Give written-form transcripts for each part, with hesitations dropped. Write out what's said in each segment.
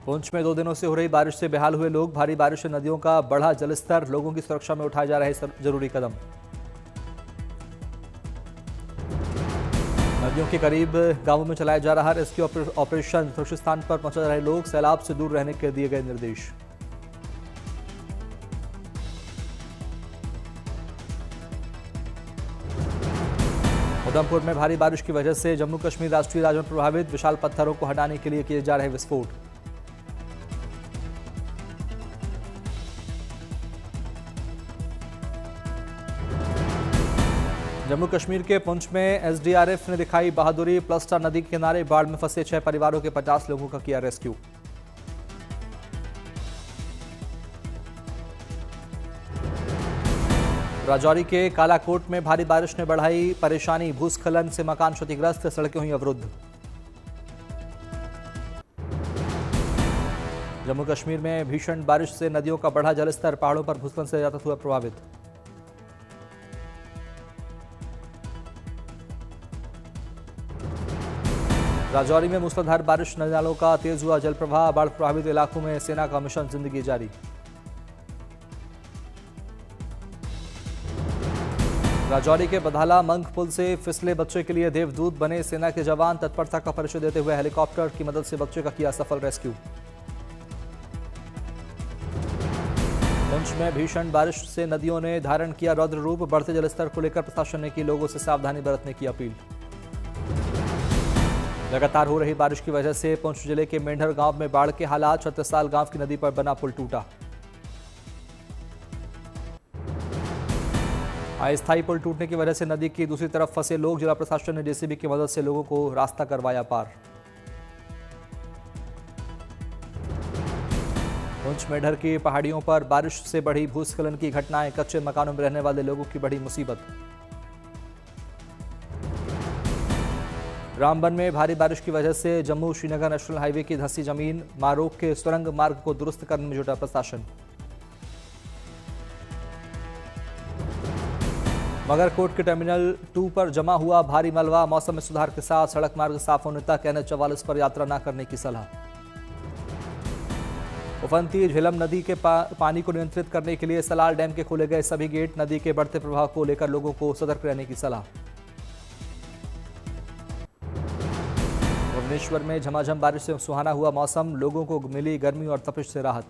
पुंछ में 2 दिनों से हो रही बारिश से बेहाल हुए लोग। भारी बारिश से नदियों का बढ़ा जलस्तर, लोगों की सुरक्षा में उठाए जा रहे जरूरी कदम। नदियों के करीब गांवों में चलाया जा रहा रेस्क्यू ऑपरेशन। सुरक्षित स्थान पर पहुंचा रहे लोग। सैलाब से दूर रहने के दिए गए निर्देश। उधमपुर में भारी बारिश की वजह से जम्मू कश्मीर राष्ट्रीय राजमार्ग प्रभावित। विशाल पत्थरों को हटाने के लिए किए जा रहे विस्फोट। जम्मू कश्मीर के पुंछ में एसडीआरएफ ने दिखाई बहादुरी। प्लस्टर नदी के किनारे बाढ़ में फंसे 6 परिवारों के 50 लोगों का किया रेस्क्यू। राजौरी के कालाकोट में भारी बारिश ने बढ़ाई परेशानी। भूस्खलन से मकान क्षतिग्रस्त, सड़कें हुई अवरुद्ध। जम्मू कश्मीर में भीषण बारिश से नदियों का बढ़ा जलस्तर। पहाड़ों पर भूस्खलन से यातायात हुआ प्रभावित। राजौरी में मूसलाधार बारिश, नदी नालों का तेज हुआ जल प्रवाह। बाढ़ प्रभावित इलाकों में सेना का मिशन जिंदगी जारी। राजौरी के बधाला मंग पुल से फिसले बच्चे के लिए देवदूत बने सेना के जवान। तत्परता का परिचय देते हुए हेलीकॉप्टर की मदद से बच्चे का किया सफल रेस्क्यू। पुंछ में भीषण बारिश से नदियों ने धारण किया रौद्र रूप। बढ़ते जलस्तर को लेकर प्रशासन ने की लोगों से सावधानी बरतने की अपील। लगातार हो रही बारिश की वजह से पुंछ जिले के मेंढर गांव में बाढ़ के हालात। 36 साल गांव की नदी पर बना पुल टूटा। अस्थायी पुल टूटने की वजह से नदी की दूसरी तरफ फंसे लोग। जिला प्रशासन ने जेसीबी की मदद से लोगों को रास्ता करवाया पार। पुंछ मेंढर की पहाड़ियों पर बारिश से बढ़ी भूस्खलन की घटनाएं। कच्चे मकानों में रहने वाले लोगों की बढ़ी मुसीबत। रामबन में भारी बारिश की वजह से जम्मू श्रीनगर नेशनल हाईवे की धंसी जमीन। मारोक के सुरंग मार्ग को दुरुस्त करने में जुटा प्रशासन। मगरकोट के टर्मिनल 2 पर जमा हुआ भारी मलबा। मौसम में सुधार के साथ सड़क मार्ग साफ होने तक NH-44 पर यात्रा न करने की सलाह। उफनती झेलम नदी के पानी को नियंत्रित करने के लिए सलाल डैम के खोले गए सभी गेट। नदी के बढ़ते प्रवाह को लेकर लोगों को सतर्क रहने की सलाह। भुवनेश्वर में झमाझम बारिश से सुहाना हुआ मौसम। लोगों को मिली गर्मी और तपिश से राहत।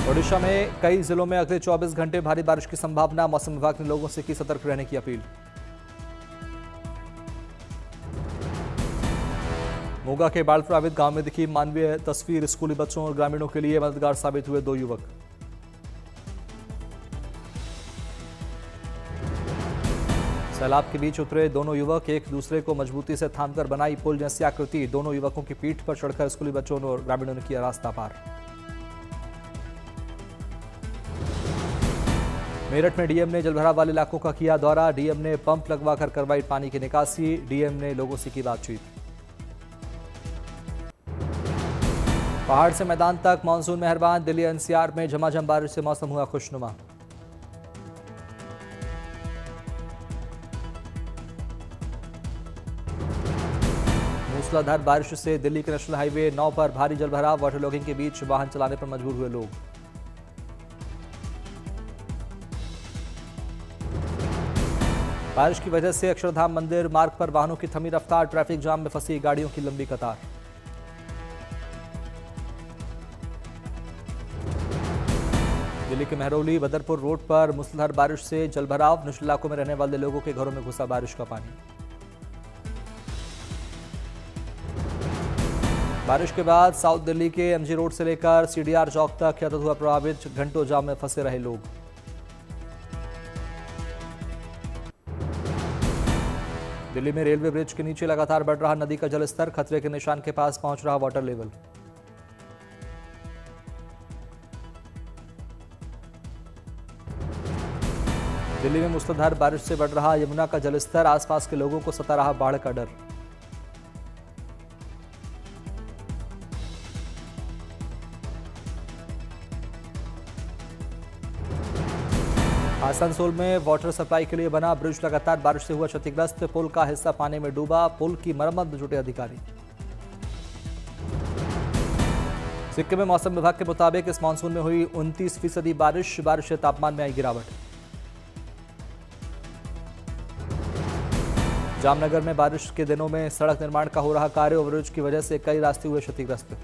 ओडिशा में कई जिलों में अगले 24 घंटे भारी बारिश की संभावना। मौसम विभाग ने लोगों से की सतर्क रहने की अपील। मोगा के बाढ़ प्रभावित गांव में दिखी मानवीय तस्वीर। स्कूली बच्चों और ग्रामीणों के लिए मददगार साबित हुए 2 युवक। सैलाब के बीच उतरे दोनों युवक। एक दूसरे को मजबूती से थामकर बनाई पुल जैसी आकृति। दोनों युवकों की पीठ पर चढ़कर स्कूली बच्चों और ग्रामीणों ने किया रास्ता पार। मेरठ में डीएम ने जलभराव वाले इलाकों का किया दौरा। डीएम ने पंप लगवाकर करवाई पानी की निकासी। डीएम ने लोगों से की बातचीत। पहाड़ से मैदान तक मानसून मेहरबान। दिल्ली एनसीआर में झमाझम बारिश से मौसम हुआ खुशनुमा। मूसलाधार बारिश से दिल्ली के नेशनल हाईवे 9 पर भारी जलभराव। वाटर लॉगिंग के बीच वाहन चलाने पर मजबूर हुए लोग। बारिश की वजह से अक्षरधाम मंदिर मार्ग पर वाहनों की थमी रफ्तार। ट्रैफिक जाम में फंसी गाड़ियों की लंबी कतार। दिल्ली के महरौली बदरपुर रोड पर मूसलाधार बारिश से जलभराव। निचले इलाकों में रहने वाले लोगों के घरों में घुसा बारिश का पानी। बारिश के बाद साउथ दिल्ली के एमजी रोड से लेकर सीडीआर चौक तक यातायात हुआ प्रभावित। घंटों जाम में फंसे रहे लोग। दिल्ली में रेलवे ब्रिज के नीचे लगातार बढ़ रहा नदी का जलस्तर। खतरे के निशान के पास पहुंच रहा वाटर लेवल। दिल्ली में मूसलाधार बारिश से बढ़ रहा यमुना का जलस्तर। आसपास के लोगों को सता रहा बाढ़ का डर। आसनसोल में वाटर सप्लाई के लिए बना ब्रिज लगातार बारिश से हुआ क्षतिग्रस्त। पुल का हिस्सा पानी में डूबा। पुल की मरम्मत में जुटे अधिकारी। सिक्किम में मौसम विभाग के मुताबिक इस मानसून में हुई 29% बारिश से तापमान में आई गिरावट। जामनगर में बारिश के दिनों में सड़क निर्माण का हो रहा कार्य। ओवरब्रिज की वजह से कई रास्ते हुए क्षतिग्रस्त।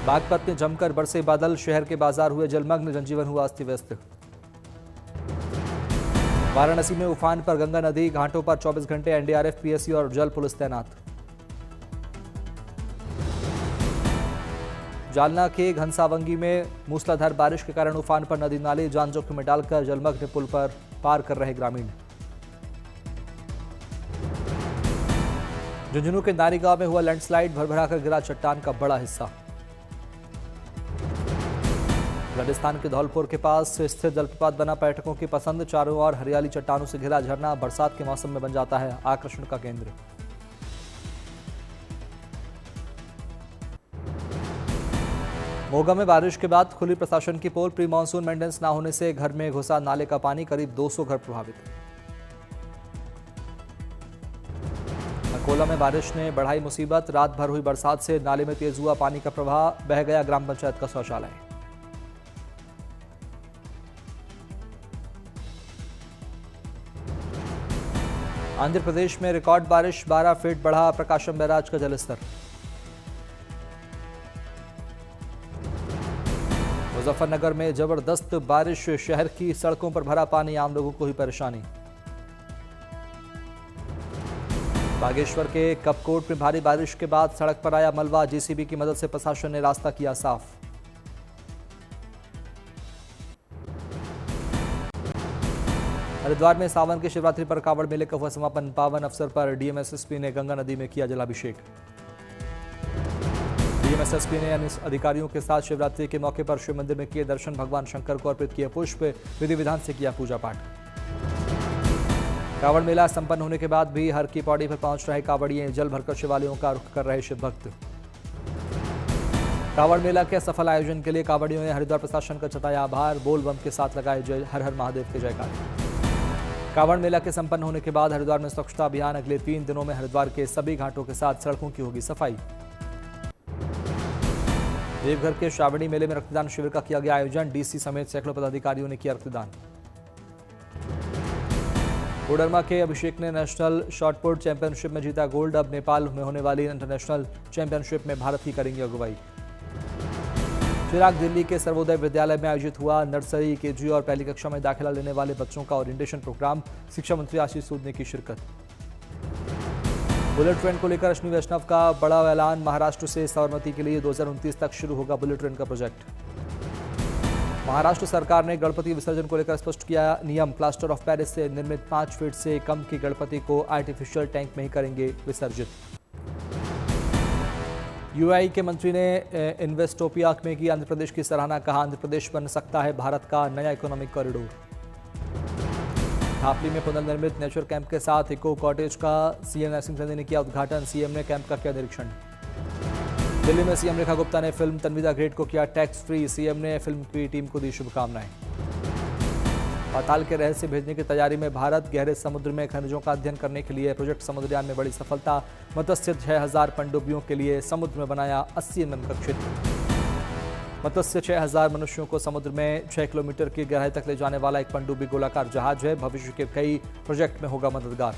बागपत में जमकर बरसे बादल। शहर के बाजार हुए जलमग्न। जनजीवन हुआ अस्त व्यस्त। वाराणसी में उफान पर गंगा नदी। घाटों पर 24 घंटे एनडीआरएफ, पीएससी और जल पुलिस तैनात। जालना के घनसावंगी में मूसलाधार बारिश के कारण उफान पर नदी नाले। जान जोखिम में डालकर जलमग्न पुल पर पार कर रहे ग्रामीण। झुंझुनू के नारी गांव में हुआ लैंडस्लाइड। भरभराकर गिरा चट्टान का बड़ा हिस्सा। राजस्थान के धौलपुर के पास स्थित जलप्रपात बना पर्यटकों की पसंद। चारों ओर हरियाली, चट्टानों से घिरा झरना बरसात के मौसम में बन जाता है आकर्षण का केंद्र। मोगा में बारिश के बाद खुली प्रशासन की पोल। प्री मानसून मेंटेनेंस न होने से घर में घुसा नाले का पानी। करीब 200 घर प्रभावित। अकोला में बारिश ने बढ़ाई मुसीबत। रात भर हुई बरसात से नाले में तेज हुआ पानी का प्रवाह। बह गया ग्राम पंचायत का शौचालय। आंध्र प्रदेश में रिकॉर्ड बारिश। 12 फीट बढ़ा प्रकाशम बैराज का जलस्तर। मुजफ्फरनगर में जबरदस्त बारिश। शहर की सड़कों पर भरा पानी। आम लोगों को हुई परेशानी। बागेश्वर के कपकोट में भारी बारिश के बाद सड़क पर आया मलबा। जेसीबी की मदद से प्रशासन ने रास्ता किया साफ। हरिद्वार में सावन के शिवरात्रि पर कांवड़ मेले का हुआ समापन। पावन अवसर पर डीएमएसएसपी ने गंगा नदी में किया जलाभिषेक। डीएमएसएसपी ने अधिकारियों के साथ शिवरात्रि के मौके पर शिव मंदिर में किए दर्शन। भगवान शंकर को अर्पित किए पुष्प। विधि विधान से किया पूजा पाठ। कांवड़ मेला संपन्न होने के बाद भी हर की पौड़ी पर पहुंच रहे कांवड़िए। जल भरकर शिवालयों का रुख कर रहे शिव भक्त। कांवड़ मेला के सफल आयोजन के लिए कांवड़ियों ने हरिद्वार प्रशासन का जताया आभार। बोल बम के साथ लगाए जय हर हर महादेव के जयकारे। कांवड़ मेला के संपन्न होने के बाद हरिद्वार में स्वच्छता अभियान। अगले 3 दिनों में हरिद्वार के सभी घाटों के साथ सड़कों की होगी सफाई। देवघर के श्रावणी मेले में रक्तदान शिविर का किया गया आयोजन। डीसी समेत सैकड़ों पदाधिकारियों ने किया रक्तदान। कोडरमा के अभिषेक ने नेशनल शॉटपुट चैंपियनशिप में जीता गोल्ड। अब नेपाल में होने वाली इंटरनेशनल चैंपियनशिप में भारत ही करेंगे अगुवाई। चिराग दिल्ली के सर्वोदय विद्यालय में आयोजित हुआ नर्सरी, केजी और पहली कक्षा में दाखिला लेने वाले बच्चों का ओरिएंटेशन प्रोग्राम। शिक्षा मंत्री आशीष सूद ने की शिरकत। बुलेट ट्रेन को लेकर अश्विनी वैष्णव का बड़ा ऐलान। महाराष्ट्र से साबरमती के लिए 2029 तक शुरू होगा बुलेट ट्रेन का प्रोजेक्ट। महाराष्ट्र सरकार ने गणपति विसर्जन को लेकर स्पष्ट किया नियम। प्लास्टर ऑफ पेरिस से निर्मित 5 फीट से कम की गणपति को आर्टिफिशियल टैंक में ही करेंगे विसर्जित। यूआई के मंत्री ने इन्वेस्टोपिया में की आंध्र प्रदेश की सराहना। कहा आंध्र प्रदेश बन सकता है भारत का नया इकोनॉमिक कॉरिडोर। थापली में पुनर्निर्मित नेचर कैंप के साथ इको कॉटेज का सीएम नरसिंह सैनी ने किया उद्घाटन। सीएम ने कैंप का किया निरीक्षण। दिल्ली में सीएम रेखा गुप्ता ने फिल्म तन्विदा ग्रेट को किया टैक्स फ्री। सीएम ने फिल्म की टीम को दी शुभकामनाएं। पाताल के रहस्य भेजने की तैयारी में भारत। गहरे समुद्र में खनिजों का अध्ययन करने के लिए प्रोजेक्ट समुद्रयान में बड़ी सफलता। मत्स्य 6000 पनडुब्बियों के लिए समुद्र में बनाया 80 mm का क्षेत्र। मत्स्य 6000 मनुष्यों को समुद्र में 6 किलोमीटर की गहराई तक ले जाने वाला एक पनडुब्बी गोलाकार जहाज है। भविष्य के कई प्रोजेक्ट में होगा मददगार।